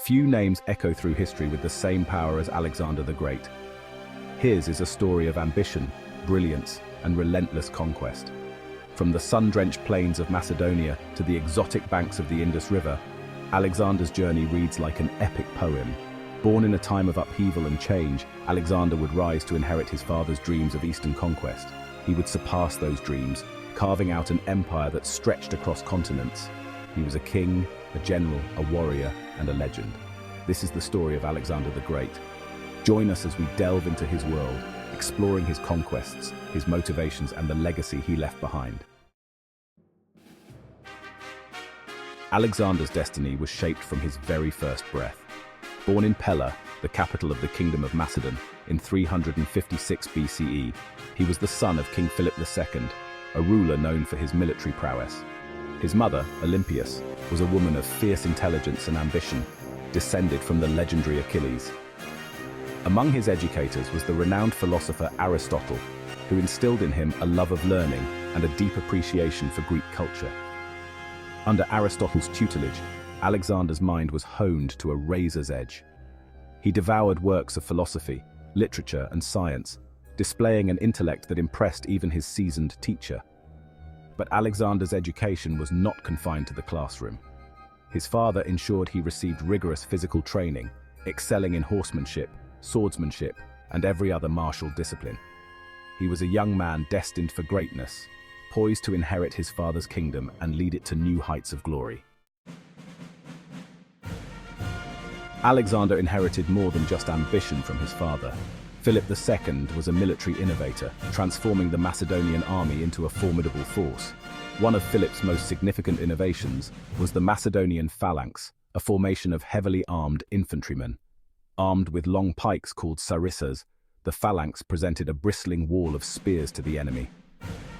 Few names echo through history with the same power as Alexander the Great. His is a story of ambition, brilliance, and relentless conquest. From the sun-drenched plains of Macedonia to the exotic banks of the Indus River, Alexander's journey reads like an epic poem. Born in a time of upheaval and change, Alexander would rise to inherit his father's dreams of Eastern conquest. He would surpass those dreams, carving out an empire that stretched across continents. He was a king, a general, a warrior, and a legend. This is the story of Alexander the Great. Join us as we delve into his world, exploring his conquests, his motivations, and the legacy he left behind. Alexander's destiny was shaped from his very first breath. Born in Pella, the capital of the Kingdom of Macedon, in 356 BCE, he was the son of King Philip II, a ruler known for his military prowess. His mother, Olympias, was a woman of fierce intelligence and ambition, descended from the legendary Achilles. Among his educators was the renowned philosopher Aristotle, who instilled in him a love of learning and a deep appreciation for Greek culture. Under Aristotle's tutelage, Alexander's mind was honed to a razor's edge. He devoured works of philosophy, literature, and science, displaying an intellect that impressed even his seasoned teacher. But Alexander's education was not confined to the classroom. His father ensured he received rigorous physical training, excelling in horsemanship, swordsmanship, and every other martial discipline. He was a young man destined for greatness, poised to inherit his father's kingdom and lead it to new heights of glory. Alexander inherited more than just ambition from his father. Philip II was a military innovator, transforming the Macedonian army into a formidable force. One of Philip's most significant innovations was the Macedonian phalanx, a formation of heavily armed infantrymen. Armed with long pikes called sarissas, the phalanx presented a bristling wall of spears to the enemy.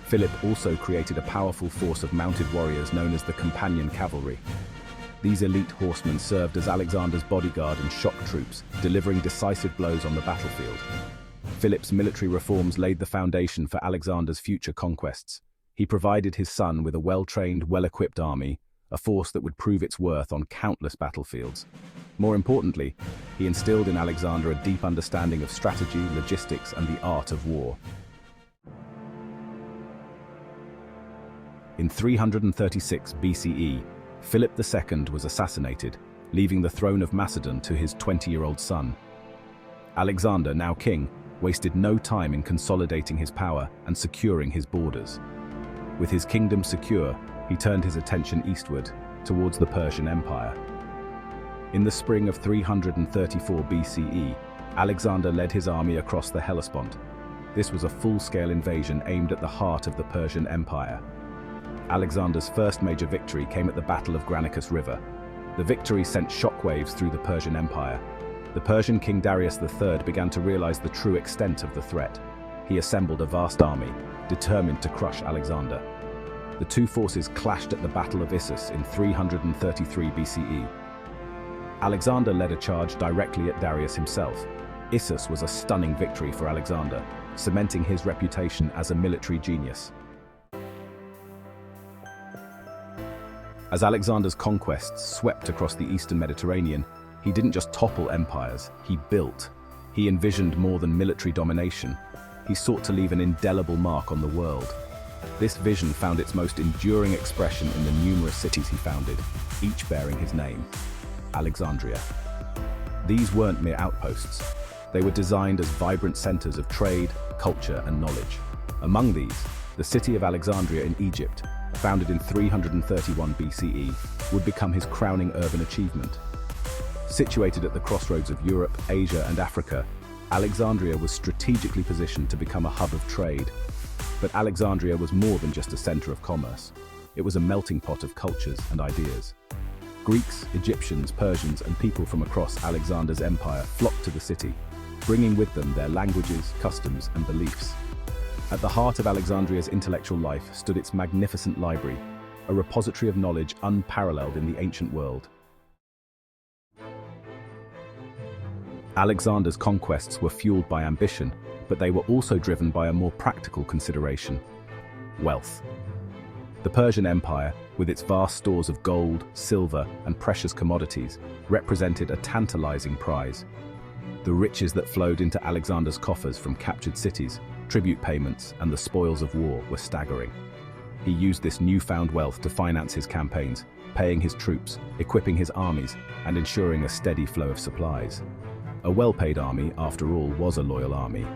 Philip also created a powerful force of mounted warriors known as the companion cavalry. These elite horsemen served as Alexander's bodyguard and shock troops, delivering decisive blows on the battlefield. Philip's military reforms laid the foundation for Alexander's future conquests. He provided his son with a well-trained, well-equipped army, a force that would prove its worth on countless battlefields. More importantly, he instilled in Alexander a deep understanding of strategy, logistics, and the art of war. In 336 BCE, Philip II was assassinated, leaving the throne of Macedon to his 20-year-old son. Alexander, now king, wasted no time in consolidating his power and securing his borders. With his kingdom secure, he turned his attention eastward, towards the Persian Empire. In the spring of 334 BCE, Alexander led his army across the Hellespont. This was a full-scale invasion aimed at the heart of the Persian Empire. Alexander's first major victory came at the Battle of Granicus River. The victory sent shockwaves through the Persian Empire. The Persian king Darius III began to realize the true extent of the threat. He assembled a vast army, determined to crush Alexander. The two forces clashed at the Battle of Issus in 333 BCE. Alexander led a charge directly at Darius himself. Issus was a stunning victory for Alexander, cementing his reputation as a military genius. As Alexander's conquests swept across the eastern Mediterranean, he didn't just topple empires, he built. He envisioned more than military domination. He sought to leave an indelible mark on the world. This vision found its most enduring expression in the numerous cities he founded, each bearing his name: Alexandria. These weren't mere outposts. They were designed as vibrant centers of trade, culture, and knowledge. Among these, the city of Alexandria in Egypt, founded in 331 BCE, would become his crowning urban achievement. Situated at the crossroads of Europe, Asia, and Africa, Alexandria was strategically positioned to become a hub of trade. But Alexandria was more than just a center of commerce. It was a melting pot of cultures and ideas. Greeks, Egyptians, Persians, and people from across Alexander's empire flocked to the city, bringing with them their languages, customs, and beliefs. At the heart of Alexandria's intellectual life stood its magnificent library, a repository of knowledge unparalleled in the ancient world. Alexander's conquests were fueled by ambition, but they were also driven by a more practical consideration: wealth. The Persian Empire, with its vast stores of gold, silver, and precious commodities, represented a tantalizing prize. The riches that flowed into Alexander's coffers from captured cities, tribute payments, and the spoils of war were staggering. He used this newfound wealth to finance his campaigns, paying his troops, equipping his armies, and ensuring a steady flow of supplies. A well-paid army, after all, was a loyal army,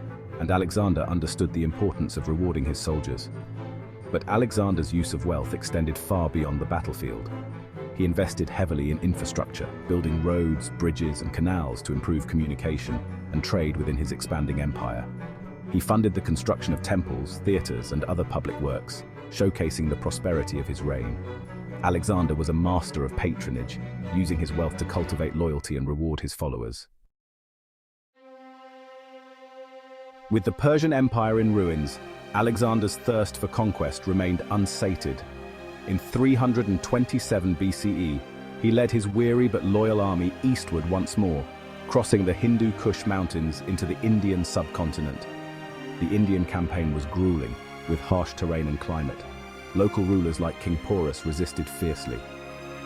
and Alexander understood the importance of rewarding his soldiers. But Alexander's use of wealth extended far beyond the battlefield. He invested heavily in infrastructure, building roads, bridges, and canals to improve communication and trade within his expanding empire. He funded the construction of temples, theaters, and other public works, showcasing the prosperity of his reign. Alexander was a master of patronage, using his wealth to cultivate loyalty and reward his followers. With the Persian Empire in ruins, Alexander's thirst for conquest remained unsated. In 327 BCE, he led his weary but loyal army eastward once more, crossing the Hindu Kush mountains into the Indian subcontinent. The Indian campaign was grueling, with harsh terrain and climate. Local rulers like King Porus resisted fiercely.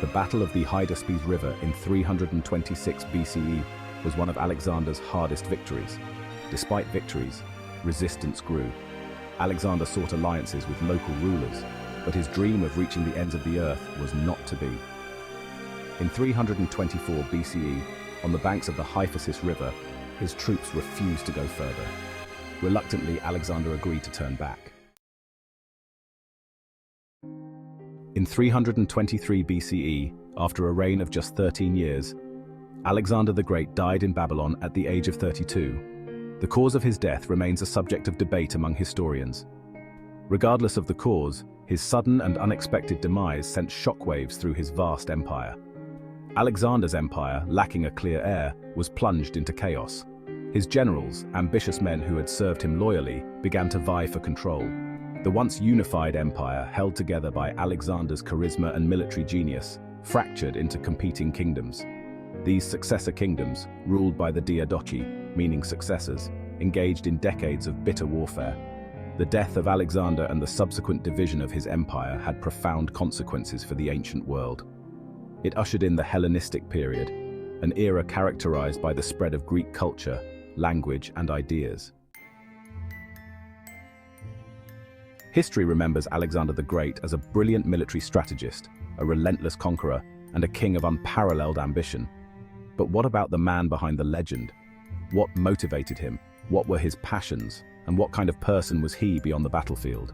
The Battle of the Hydaspes River in 326 BCE was one of Alexander's hardest victories. Despite victories, resistance grew. Alexander sought alliances with local rulers, but his dream of reaching the ends of the earth was not to be. In 324 BCE, on the banks of the Hyphasis River, his troops refused to go further. Reluctantly, Alexander agreed to turn back. In 323 BCE, after a reign of just 13 years, Alexander the Great died in Babylon at the age of 32. The cause of his death remains a subject of debate among historians. Regardless of the cause, his sudden and unexpected demise sent shockwaves through his vast empire. Alexander's empire, lacking a clear heir, was plunged into chaos. His generals, ambitious men who had served him loyally, began to vie for control. The once unified empire, held together by Alexander's charisma and military genius, fractured into competing kingdoms. These successor kingdoms, ruled by the Diadochi, meaning successors, engaged in decades of bitter warfare. The death of Alexander and the subsequent division of his empire had profound consequences for the ancient world. It ushered in the Hellenistic period, an era characterized by the spread of Greek culture, language, and ideas. History remembers Alexander the Great as a brilliant military strategist, a relentless conqueror, and a king of unparalleled ambition. But what about the man behind the legend? What motivated him? What were his passions? And what kind of person was he beyond the battlefield?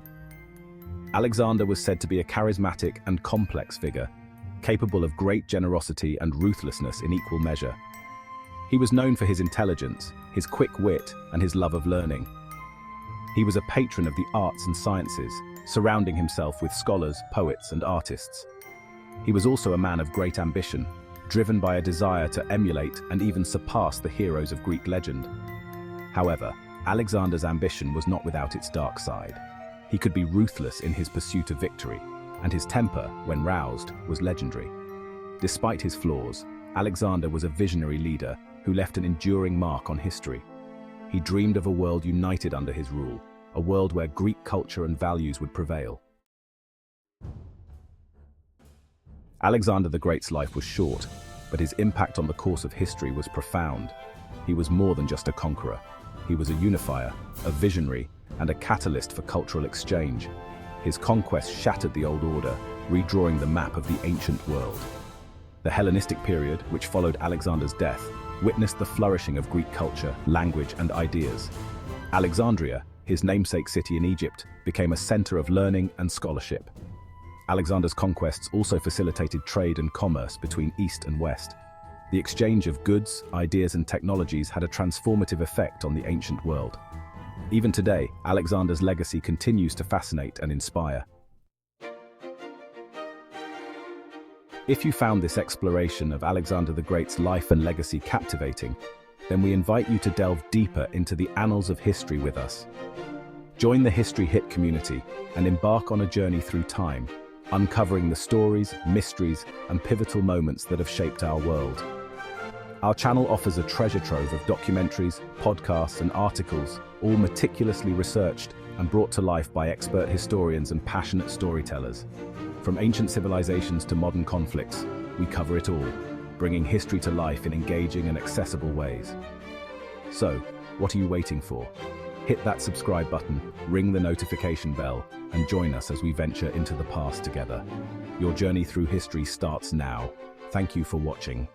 Alexander was said to be a charismatic and complex figure, capable of great generosity and ruthlessness in equal measure. He was known for his intelligence, his quick wit, and his love of learning. He was a patron of the arts and sciences, surrounding himself with scholars, poets, and artists. He was also a man of great ambition, driven by a desire to emulate and even surpass the heroes of Greek legend. However, Alexander's ambition was not without its dark side. He could be ruthless in his pursuit of victory, and his temper, when roused, was legendary. Despite his flaws, Alexander was a visionary leader who left an enduring mark on history. He dreamed of a world united under his rule, a world where Greek culture and values would prevail. Alexander the Great's life was short, but his impact on the course of history was profound. He was more than just a conqueror. He was a unifier, a visionary, and a catalyst for cultural exchange. His conquest shattered the old order, redrawing the map of the ancient world. The Hellenistic period, which followed Alexander's death, witnessed the flourishing of Greek culture, language, and ideas. Alexandria, his namesake city in Egypt, became a center of learning and scholarship. Alexander's conquests also facilitated trade and commerce between East and West. The exchange of goods, ideas, and technologies had a transformative effect on the ancient world. Even today, Alexander's legacy continues to fascinate and inspire. If you found this exploration of Alexander the Great's life and legacy captivating, then we invite you to delve deeper into the annals of history with us. Join the History Hit community and embark on a journey through time, uncovering the stories, mysteries, and pivotal moments that have shaped our world. Our channel offers a treasure trove of documentaries, podcasts, and articles, all meticulously researched and brought to life by expert historians and passionate storytellers. From ancient civilizations to modern conflicts, we cover it all, bringing history to life in engaging and accessible ways. So, what are you waiting for? Hit that subscribe button, ring the notification bell, and join us as we venture into the past together. Your journey through history starts now. Thank you for watching.